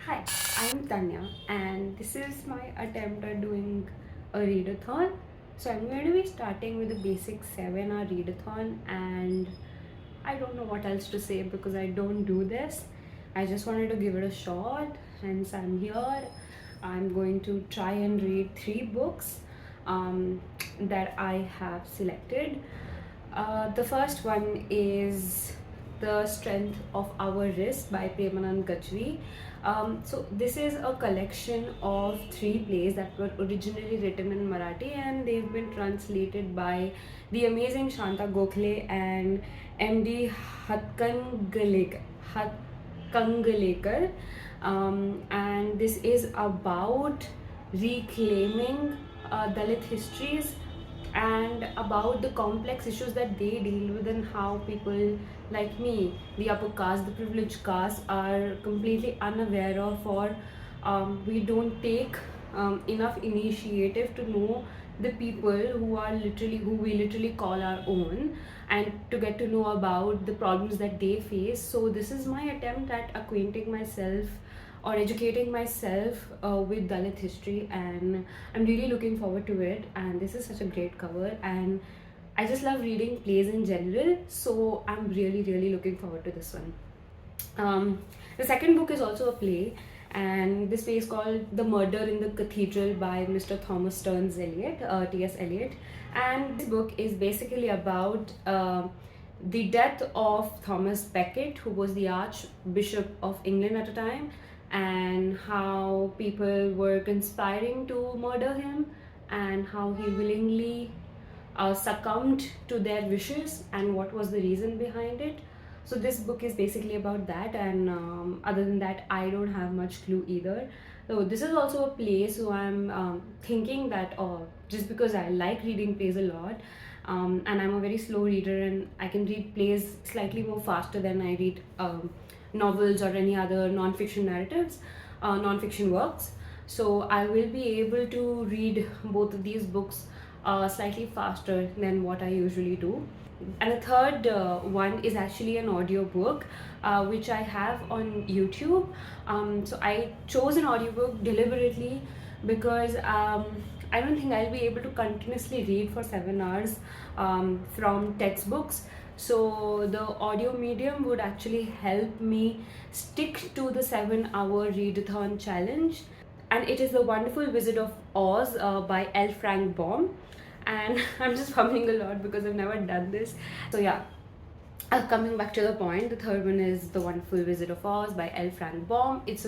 Hi, I'm Tanya, and this is my attempt at doing a readathon. So, I'm going to be starting with the basic 7-hour readathon, and I don't know what else to say because I don't do this. I just wanted to give it a shot, hence, I'm here. I'm going to try and read 3 books that I have selected. The first one is The Strength of Our Wrist by Premanand Gajvee. So this is a collection of 3 plays that were originally written in Marathi, and they've been translated by the amazing Shanta Gokhale and MD Hatkangalekar. Hatkangalekar. And this is about reclaiming Dalit histories and about the complex issues that they deal with, and how people like me, the upper caste, the privileged caste, are completely unaware of, or we don't take enough initiative to know the people who we literally call our own, and to get to know about the problems that they face. So this is my attempt at acquainting myself or educating myself with Dalit history, and I'm really looking forward to it. And this is such a great cover, and I just love reading plays in general, so I'm really looking forward to this one. The second book is also a play, and this play is called The Murder in the Cathedral by Mr. Thomas Stearns Eliot, T.S. Eliot. And this book is basically about the death of Thomas Becket, who was the Archbishop of England at the time, and how people were conspiring to murder him, and how he willingly succumbed to their wishes, and what was the reason behind it. So this book is basically about that, and other than that, I don't have much clue either. So this is also a play, so I'm thinking that just because I like reading plays a lot, and I'm a very slow reader, and I can read plays slightly more faster than I read novels or any other non-fiction narratives, non-fiction works. So I will be able to read both of these books slightly faster than what I usually do. And the third one is actually an audiobook which I have on YouTube. So I chose an audiobook deliberately because I don't think I'll be able to continuously read for 7 hours from textbooks. So the audio medium would actually help me stick to the 7-hour readathon challenge. And it is The Wonderful Wizard of Oz by L. Frank Baum. And I'm just humming a lot because I've never done this. So yeah, coming back to the point, the third one is The Wonderful Wizard of Oz by L. Frank Baum. It's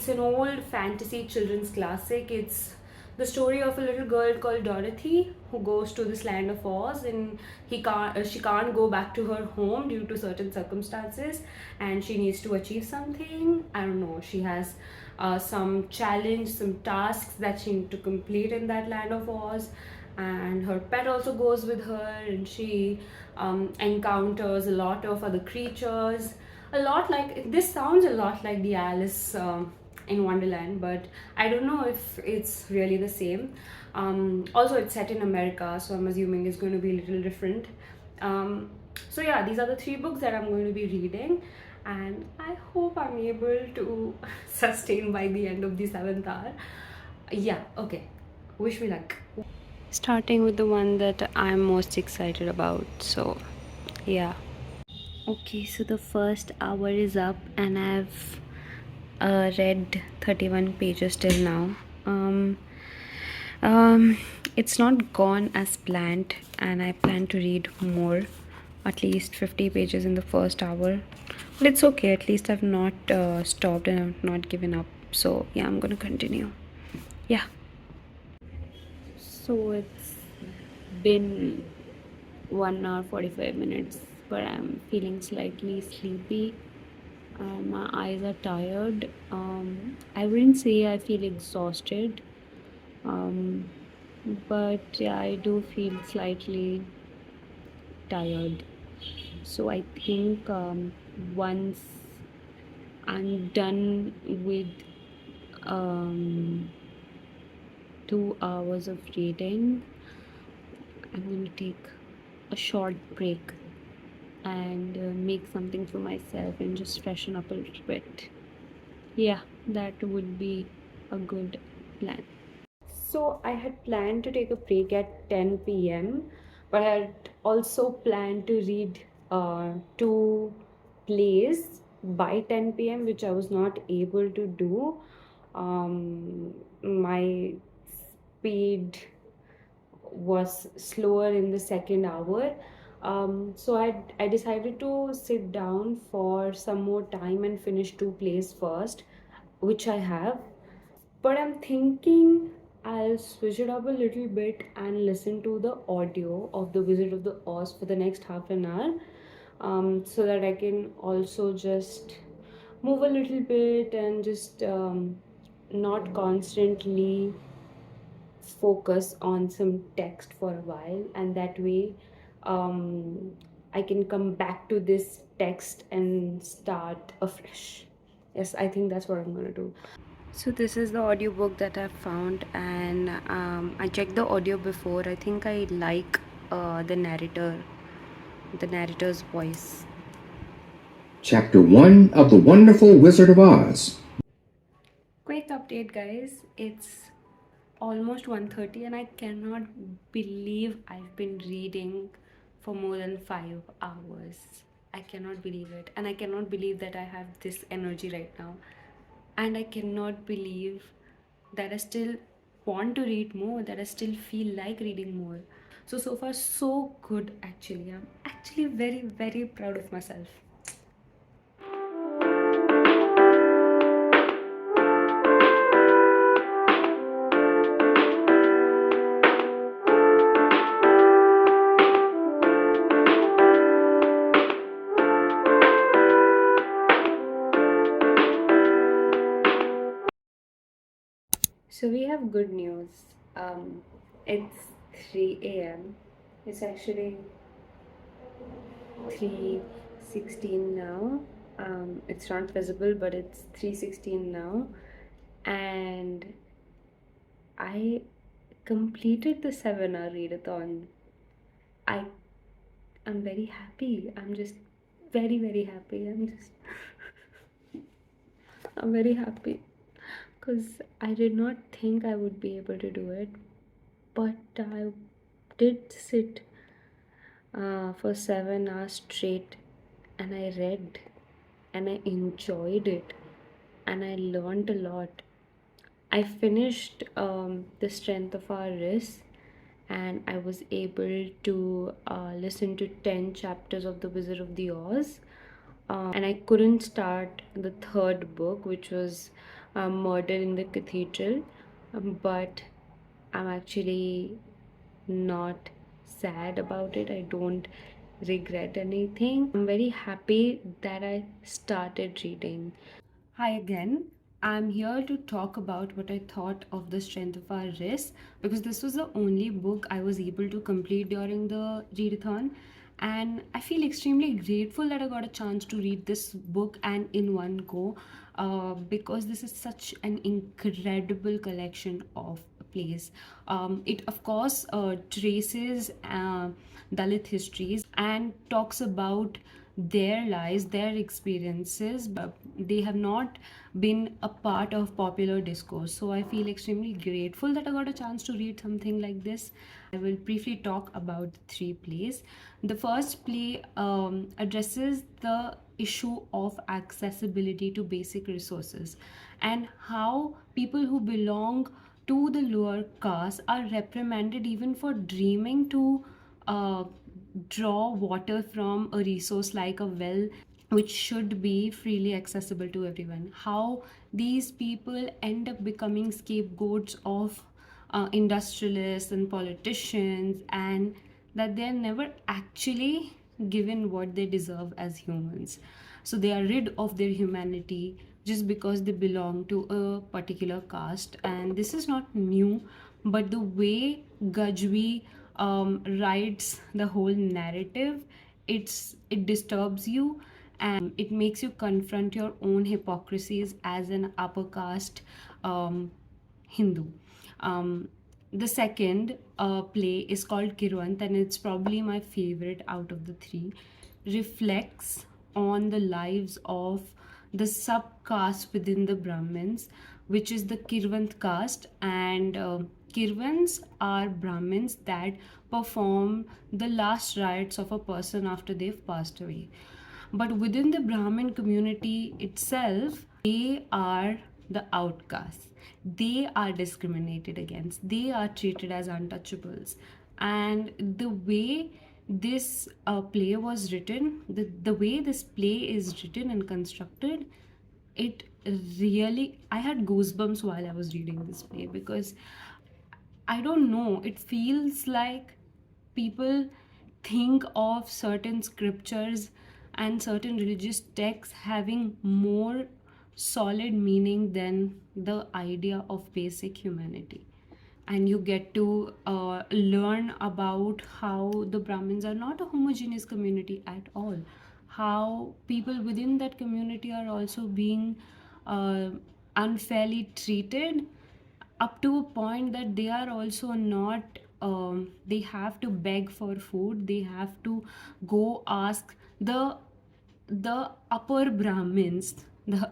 an old fantasy children's classic. It's the story of a little girl called Dorothy who goes to this land of Oz, and she can't go back to her home due to certain circumstances, and she needs to achieve something. I don't know. She has some challenge, some tasks that she needs to complete in that land of Oz, and her pet also goes with her, and she encounters a lot of other creatures. A lot like this sounds a lot like the Alice in Wonderland, but I don't know if it's really the same. Also, it's set in America, so I'm assuming it's going to be a little different. So yeah, these are the 3 books that I'm going to be reading, and I hope I'm able to sustain by the end of the 7th hour. Yeah, okay. Wish me luck. Starting with the one that I'm most excited about. So, yeah. Okay, so the first hour is up, and I've read 31 pages till now. Um, um, it's not gone as planned, and I plan to read more, at least 50 pages in the first hour. But it's okay, at least I've not stopped and I've not given up. So, yeah, I'm gonna continue. Yeah. So, it's been 1 hour 45 minutes, but I'm feeling slightly sleepy. My eyes are tired. I wouldn't say I feel exhausted, um, but yeah, I do feel slightly tired. So I think once I'm done with um, 2 hours of reading, I'm going to take a short break and make something for myself and just freshen up a little bit. Yeah, that would be a good plan. So I had planned to take a break at 10 p.m., but I had also planned to read two plays by 10 p.m., which I was not able to do. My speed was slower in the second hour. So I decided to sit down for some more time and finish two plays first, which I have. But I'm thinking I'll switch it up a little bit and listen to the audio of The Wizard of the Oz for the next half an hour, so that I can also just move a little bit and just not constantly focus on some text for a while, and that way I can come back to this text and start afresh. Yes, I think that's what I'm gonna do. So this is the audiobook that I found, and I checked the audio before. I think I like the narrator's voice. Chapter 1 of The Wonderful Wizard of Oz. Quick update, guys. It's almost 1:30, and I cannot believe I've been reading for more than 5 hours. I cannot believe it, and I cannot believe that I have this energy right now, and I cannot believe that I still want to read more, that I still feel like reading more. So far, so good actually. I'm actually very, very proud of myself. So we have good news. It's 3 a.m. It's actually 3:16 now. It's not visible, but it's 3:16 now, and I completed the 7-hour readathon. I am very happy. I'm just very, very happy. I'm very happy because I did not think I would be able to do it, but I did sit for 7 hours straight, and I read and I enjoyed it and I learned a lot. I finished The Strength of Our Wrists, and I was able to listen to 10 chapters of The Wizard of the Oz. And I couldn't start the third book, which was Murder in the Cathedral, but I'm actually not sad about it. I don't regret anything. I'm very happy that I started reading. Hi again. I'm here to talk about what I thought of The Strength of Our Wrists, because this was the only book I was able to complete during the readathon. And I feel extremely grateful that I got a chance to read this book and in one go, because this is such an incredible collection of plays. It, of course, traces Dalit histories and talks about their lives, their experiences, but they have not been a part of popular discourse. So I feel extremely grateful that I got a chance to read something like this. I will briefly talk about the three plays. The first play addresses the issue of accessibility to basic resources and how people who belong to the lower caste are reprimanded even for dreaming to uh, draw water from a resource like a well, which should be freely accessible to everyone. How these people end up becoming scapegoats of industrialists and politicians, and that they're never actually given what they deserve as humans. So they are rid of their humanity just because they belong to a particular caste. And this is not new, but the way Gajvee writes the whole narrative, it disturbs you, and it makes you confront your own hypocrisies as an upper caste Hindu. Um, the second play is called Kirwant, and it's probably my favorite out of the three. Reflects on the lives of the subcaste within the Brahmins, which is the Kirvant caste. And Kirvans are Brahmins that perform the last rites of a person after they've passed away. But within the Brahmin community itself, they are the outcasts. They are discriminated against. They are treated as untouchables. And the way this play was written, the way this play is written and constructed, it really, I had goosebumps while I was reading this play, because I don't know, it feels like people think of certain scriptures and certain religious texts having more solid meaning than the idea of basic humanity. And you get to learn about how the Brahmins are not a homogeneous community at all, how people within that community are also being uh, unfairly treated, up to a point that they are also not, they have to beg for food, they have to go ask the upper Brahmins, the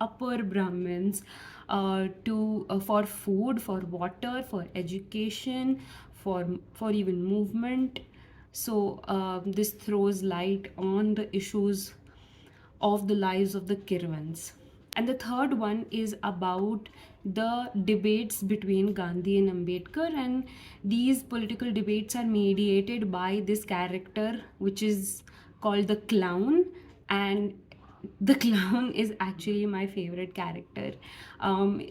upper Brahmins, to for food, for water, for education, for even movement. So this throws light on the issues of the lives of the Kirvans. And the third one is about the debates between Gandhi and Ambedkar, and these political debates are mediated by this character, which is called the clown. And the clown is actually my favorite character.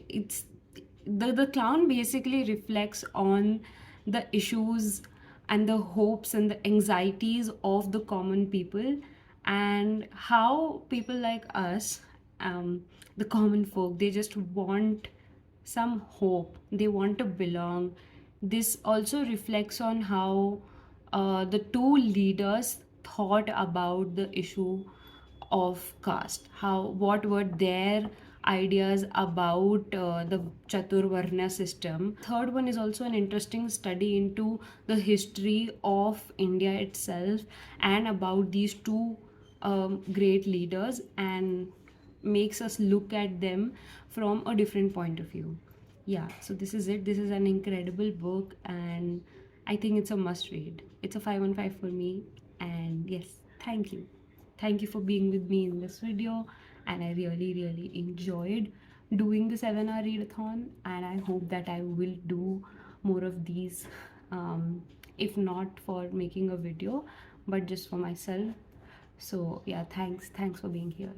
It's the clown basically reflects on the issues and the hopes and the anxieties of the common people, and how people like us, the common folk, they just want some hope, they want to belong. This also reflects on how the two leaders thought about the issue of caste, how what were their ideas about the Chaturvarna system. Third one is also an interesting study into the history of India itself and about these two great leaders, and makes us look at them from a different point of view. Yeah, so this is it. This is an incredible book, and I think it's a must read. It's a 515 for me. And yes, thank you. Thank you for being with me in this video. And I really enjoyed doing the 7-hour readathon. And I hope that I will do more of these, if not for making a video, but just for myself. So yeah, thanks for being here.